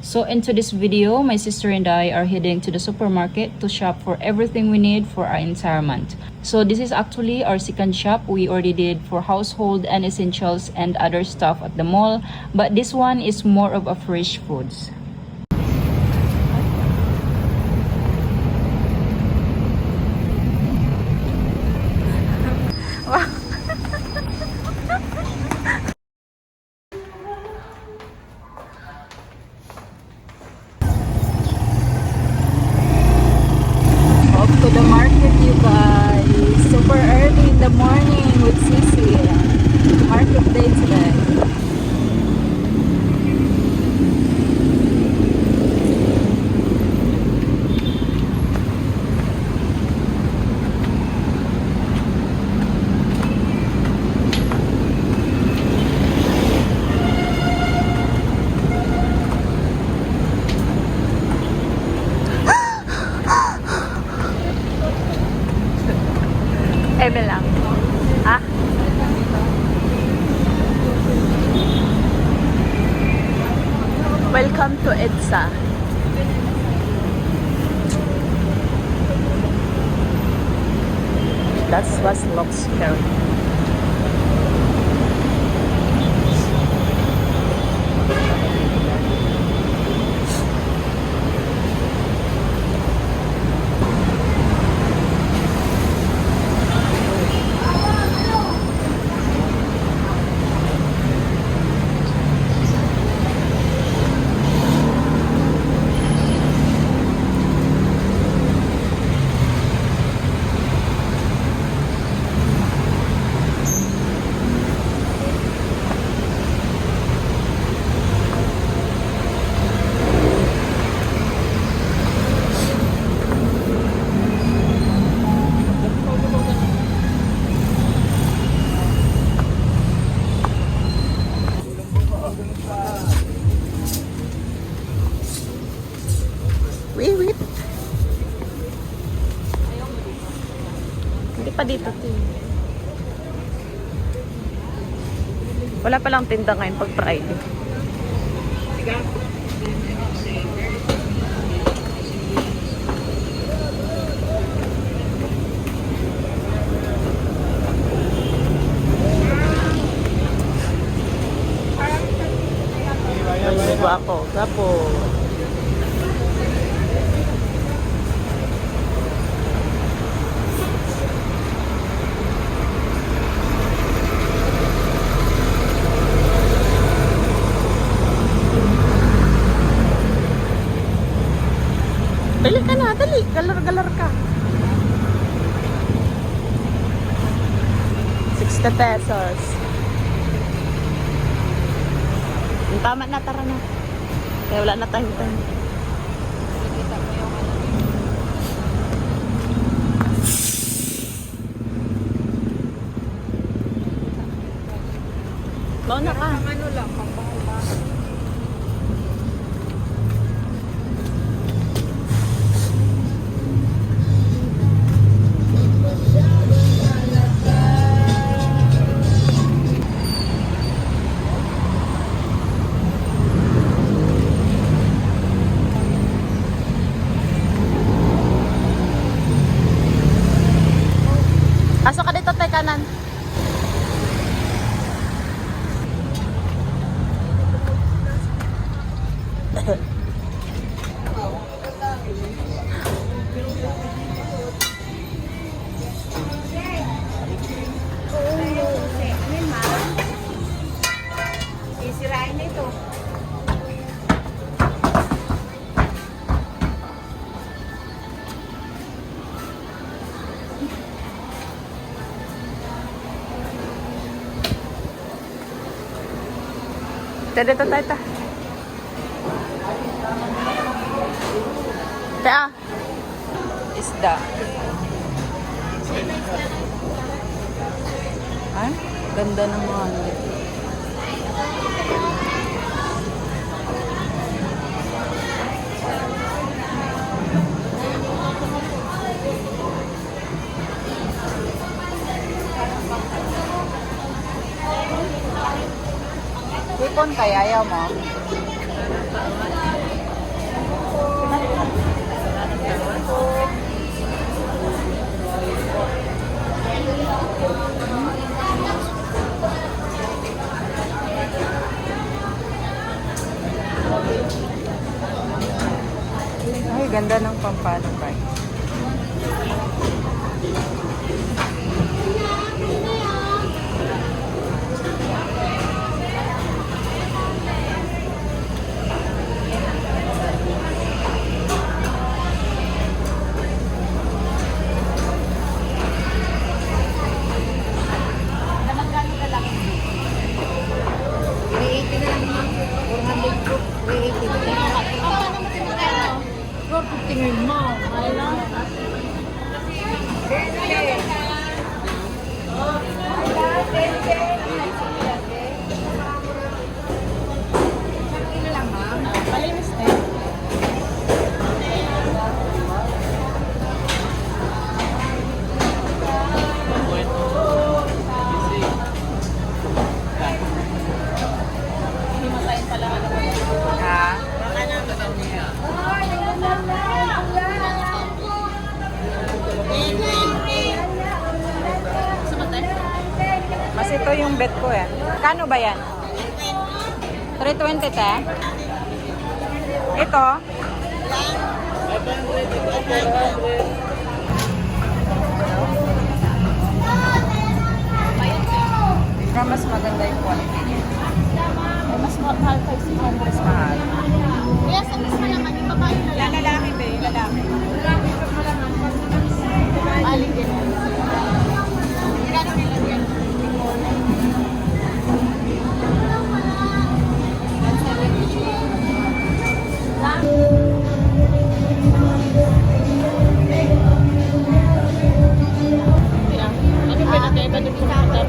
So into this video, my sister and I are heading to the supermarket to shop for everything we need for our entire month. So this is actually our second shop. We already did for household and essentials and other stuff at the mall, but this one is more of a fresh foods. Off to the market, you guys. Super early in the morning with Sisi. Market day today. Eme lang. Ah? Welcome to EDSA. That's what looks scary. Wait. Hindi pa dito to. Wala palang tinda ngayon pag Friday. Naligo ako. Gapo. Bili ka na, dali. Galar-galar ka. 60 pesos. Tama na, tara na. Kaya wala na tayong time. Mauna ka. Ano lang, pang-bahal. Pasok ka dito, tay kanan. Isirain na ito. Dito tayo ta. Tea. Isda. Ay, ganda ng mga ano. Hipon kaya ayaw mo? Ay, ganda ng Pampano price. Magkano ka lang? 380 na lang ma'am. 400 po. 380 na lang. Paano mo magkano? 450 ngayon mo. Ay lang. Malinis na yun. Himatayin pala ka naman. Ha? Mas ito yung bet ko eh. Kano ba yan? 320 te? Ito? Pero mas maganda yung quality niya. Ay, mas mahal pa si Mas mahal. Kaya sa mas malaman yung babae na lalaki ba yung lalaki? Aling din. Kano nila yan?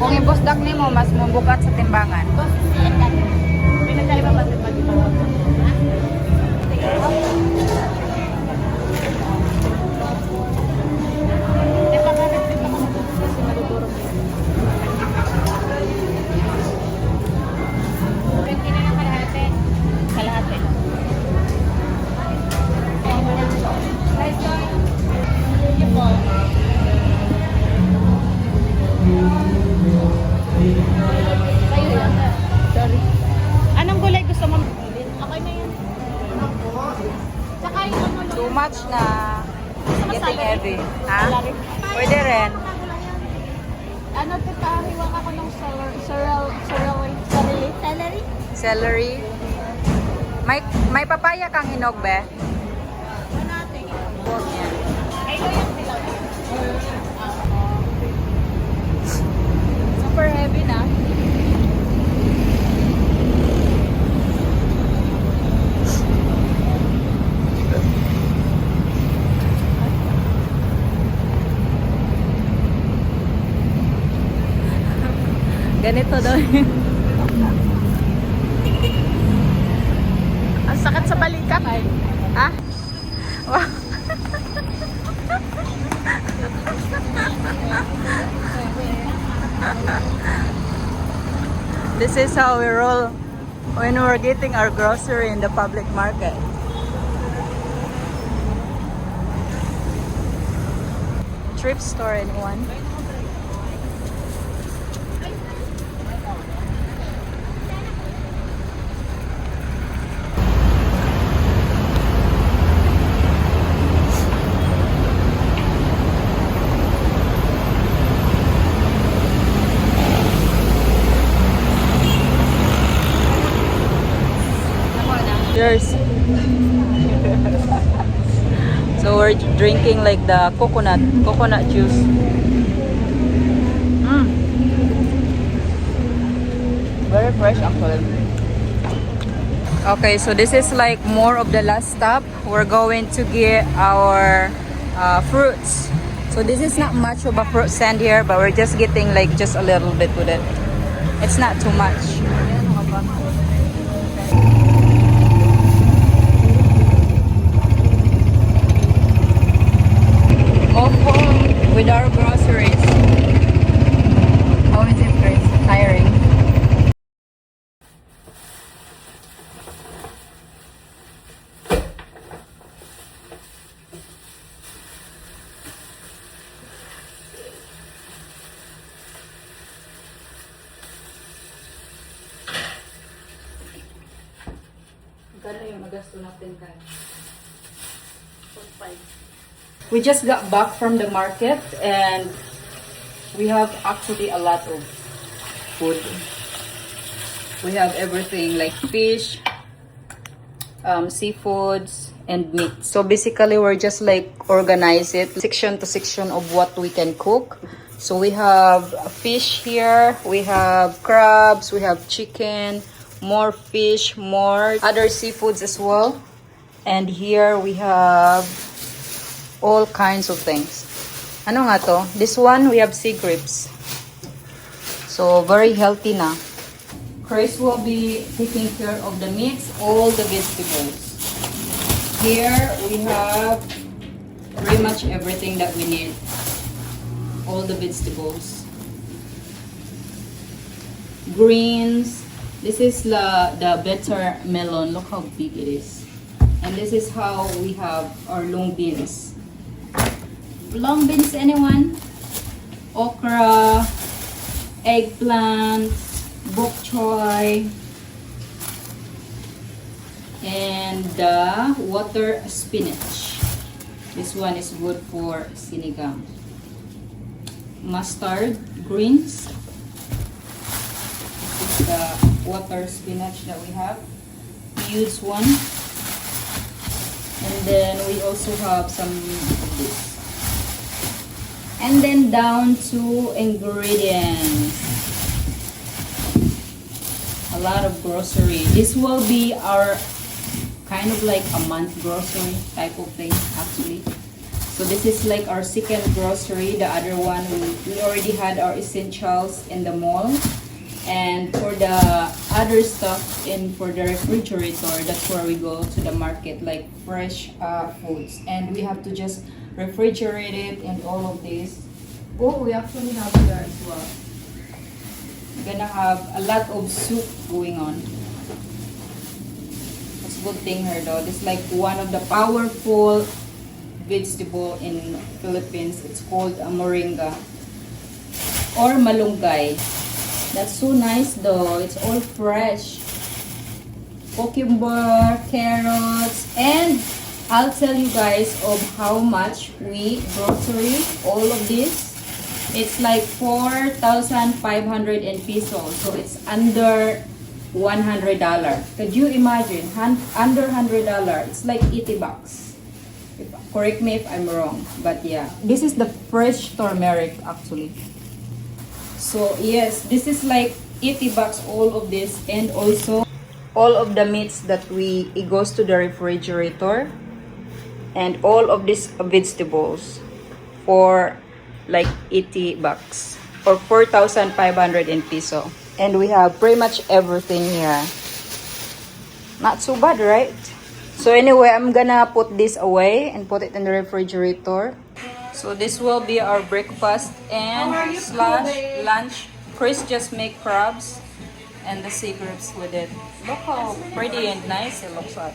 Kung ibusdak ni mo, mas mubukat sa timbangan. Pinagkaiba ba ito pag-iba? Kalahati. Sorry. Anong gulay gusto mo? Okay na yan. Tsaka yung ano, Too much na getting heavy. Ha? Celery. Pwede rin. Ano tita, hiwag ako ng celery. Celery. May papaya kang hinog, be? Ano natin? Huwag yan. Ay, ito yung hilaw. Super heavy na. Ganito daw yun. Ang sakit sa balikat. Ha? Wow. This is how we roll when we're getting our grocery in the public market. Thrift store, anyone? Cheers. So we're drinking like the coconut juice. Very fresh actually. Okay, so this is like more of the last stop. We're going to get our fruits. So this is not much of a fruit stand here, but we're just getting like just a little bit with it. It's not too much. Move home with our groceries. How is it, Chris? Tiring. Kano yung nagasto natin kay? 45. We just got back from the market and we have actually a lot of food. We have everything like fish, seafoods, and meat. So basically, we're just like organize it section to section of what we can cook. So we have fish here, we have crabs, we have chicken, more fish, more other seafoods as well. And here we have all kinds of things. Ano nga to? This one, we have sea grapes. So, very healthy na. Chris will be taking care of the meats, all the vegetables. Here, we have pretty much everything that we need. All the vegetables. Greens. This is the better melon. Look how big it is. And this is how we have our long beans. Long beans, anyone? Okra, eggplant, bok choy, and the water spinach. This one is good for sinigang. Mustard greens. This is the water spinach that we have. Huge one. And then we also have some of this. And then down to ingredients. A lot of grocery. This will be our kind of like a month grocery type of thing actually. So this is like our second grocery. The other one, we already had our essentials in the mall. And for the other stuff for the refrigerator, that's where we go to the market, like fresh foods. And we have to just refrigerate it and all of this. Oh, we actually have there as well. We're gonna have a lot of soup going on. That's a good thing here though. This is like one of the powerful vegetable in Philippines. It's called a moringa or malunggay. That's so nice though. It's all fresh. Cucumber, carrots, and I'll tell you guys of how much we grocery all of this. It's like 4,500 in pesos. So it's under $100. Could you imagine? Under $100. It's like 80 bucks. Correct me if I'm wrong. But yeah. This is the fresh turmeric actually. So yes, this is like 80 bucks all of this, and also all of the meats that it goes to the refrigerator, and all of these vegetables for like 80 bucks or 4,500 in peso. And we have pretty much everything here. Not so bad, right? So anyway, I'm gonna put this away and put it in the refrigerator. So this will be our breakfast and slash lunch. Chris just make crabs and the sea grapes with it. Look how pretty and nice it looks like.